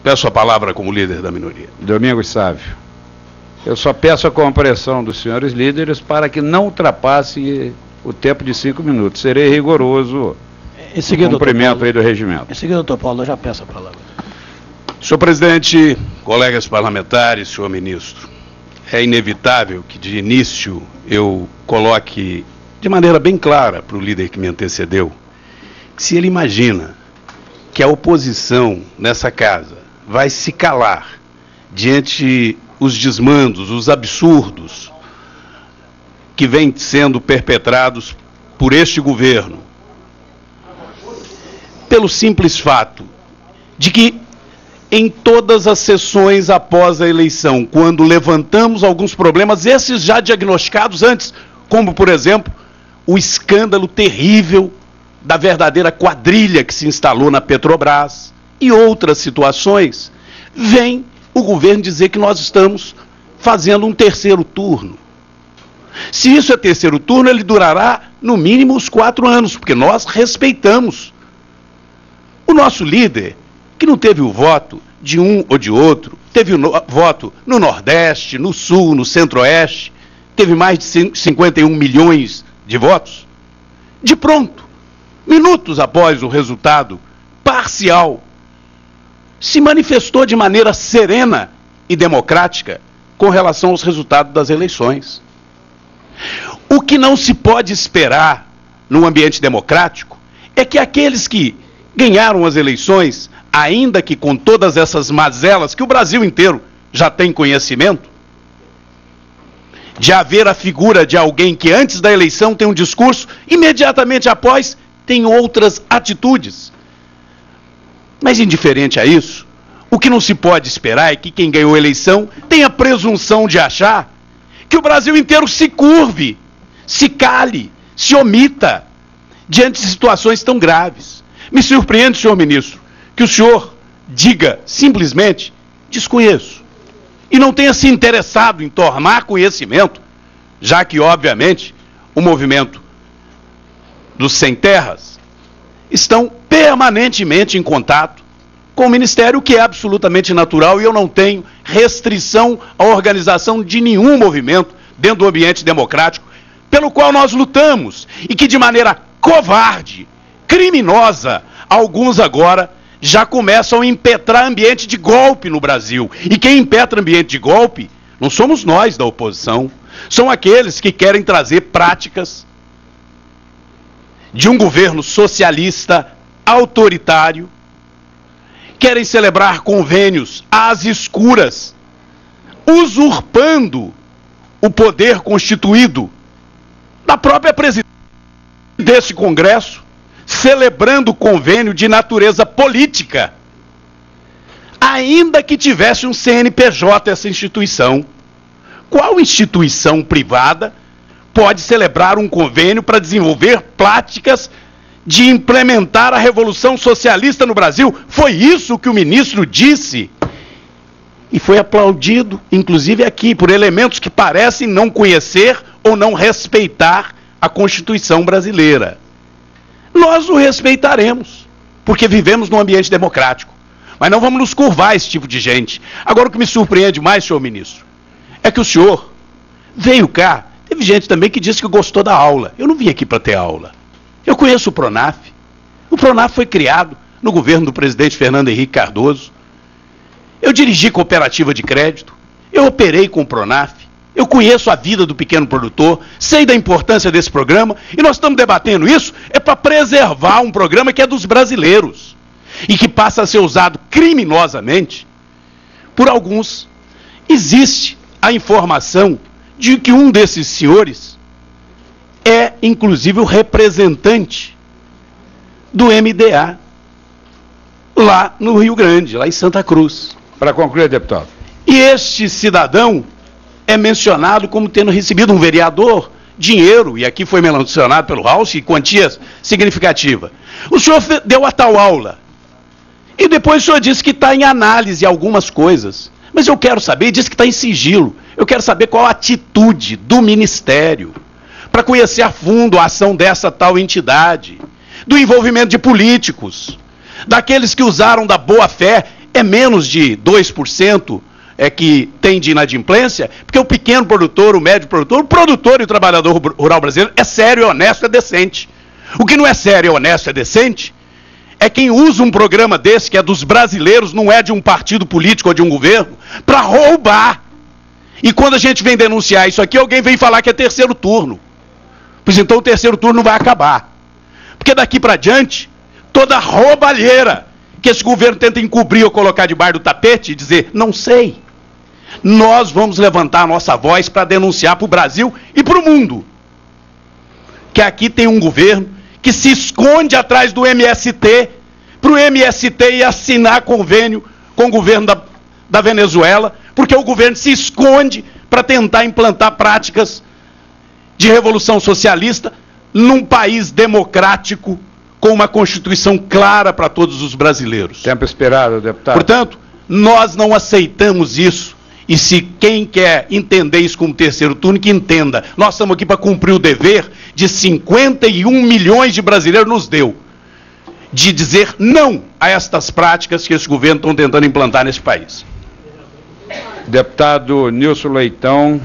Peço a palavra como líder da minoria. Domingos Sávio. Eu só peço a compreensão dos senhores líderes para que não ultrapasse o tempo de 5 minutos. Serei rigoroso no cumprimento aí do regimento. Em seguida, doutor Paulo, eu já peço a palavra. Senhor presidente, colegas parlamentares, senhor ministro, é inevitável que de início eu coloque de maneira bem clara para o líder que me antecedeu, que se ele imagina que a oposição nessa casa vai se calar diante os desmandos, os absurdos que vêm sendo perpetrados por este governo, pelo simples fato de que em todas as sessões após a eleição, quando levantamos alguns problemas, esses já diagnosticados antes, como, por exemplo, o escândalo terrível da verdadeira quadrilha que se instalou na Petrobras e outras situações, vem o governo dizer que nós estamos fazendo um terceiro turno. Se isso é terceiro turno, ele durará no mínimo os 4 anos, porque nós respeitamos o nosso líder, que não teve o voto de um ou de outro, teve o voto no Nordeste, no Sul, no Centro-Oeste, teve mais de 51 milhões de votos. De pronto, minutos após o resultado parcial, se manifestou de maneira serena e democrática com relação aos resultados das eleições. O que não se pode esperar num ambiente democrático é que aqueles que ganharam as eleições, ainda que com todas essas mazelas que o Brasil inteiro já tem conhecimento, de haver a figura de alguém que antes da eleição tem um discurso, imediatamente após tem outras atitudes. Mas indiferente a isso, o que não se pode esperar é que quem ganhou a eleição tenha a presunção de achar que o Brasil inteiro se curve, se cale, se omita diante de situações tão graves. Me surpreende, senhor ministro, que o senhor diga simplesmente desconheço e não tenha se interessado em tomar conhecimento, já que, obviamente, o movimento dos sem terras estão permanentemente em contato com o Ministério, o que é absolutamente natural, e eu não tenho restrição à organização de nenhum movimento dentro do ambiente democrático, pelo qual nós lutamos, e que de maneira covarde, criminosa, alguns agora já começam a impetrar ambiente de golpe no Brasil. E quem impetra ambiente de golpe não somos nós da oposição, são aqueles que querem trazer práticas de um governo socialista, autoritário, querem celebrar convênios às escuras, usurpando o poder constituído da própria presidência desse Congresso, celebrando convênio de natureza política, ainda que tivesse um CNPJ essa instituição. Qual instituição privada pode celebrar um convênio para desenvolver práticas de implementar a Revolução Socialista no Brasil? Foi isso que o ministro disse. E foi aplaudido, inclusive aqui, por elementos que parecem não conhecer ou não respeitar a Constituição brasileira. Nós o respeitaremos, porque vivemos num ambiente democrático. Mas não vamos nos curvar a esse tipo de gente. Agora, o que me surpreende mais, senhor ministro, é que o senhor veio cá. Teve gente também que disse que gostou da aula. Eu não vim aqui para ter aula. Eu conheço o Pronaf. O Pronaf foi criado no governo do presidente Fernando Henrique Cardoso. Eu dirigi cooperativa de crédito. Eu operei com o Pronaf. Eu conheço a vida do pequeno produtor, sei da importância desse programa, e nós estamos debatendo isso para preservar um programa que é dos brasileiros e que passa a ser usado criminosamente por alguns. Existe a informação de que um desses senhores é, inclusive, o representante do MDA lá no Rio Grande, lá em Santa Cruz. Para concluir, deputado. E este cidadão é mencionado como tendo recebido um vereador dinheiro, e aqui foi mencionado pelo House, quantia significativa. O senhor deu a tal aula, e depois o senhor disse que está em análise algumas coisas. Mas eu quero saber, disse que está em sigilo, eu quero saber qual a atitude do Ministério para conhecer a fundo a ação dessa tal entidade, do envolvimento de políticos, daqueles que usaram da boa-fé é menos de 2% que tem de inadimplência, porque o pequeno produtor, o médio produtor, o produtor e o trabalhador rural brasileiro é sério, é honesto, é decente. O que não é sério, é honesto, é decente, é quem usa um programa desse, que é dos brasileiros, não é de um partido político ou de um governo, para roubar. E quando a gente vem denunciar isso aqui, alguém vem falar que é terceiro turno. Pois então o terceiro turno vai acabar. Porque daqui para diante, toda a roubalheira que esse governo tenta encobrir ou colocar debaixo do tapete e dizer, não sei. Nós vamos levantar a nossa voz para denunciar para o Brasil e para o mundo que aqui tem um governo que se esconde atrás do MST, para o MST ir assinar convênio com o governo da Venezuela, porque o governo se esconde para tentar implantar práticas de revolução socialista num país democrático com uma Constituição clara para todos os brasileiros. Tempo esperado, deputado. Portanto, nós não aceitamos isso. E se quem quer entender isso como terceiro turno, que entenda. Nós estamos aqui para cumprir o dever de 51 milhões de brasileiros nos deu. De dizer não a estas práticas que esse governo está tentando implantar nesse país. Deputado Nilson Leitão.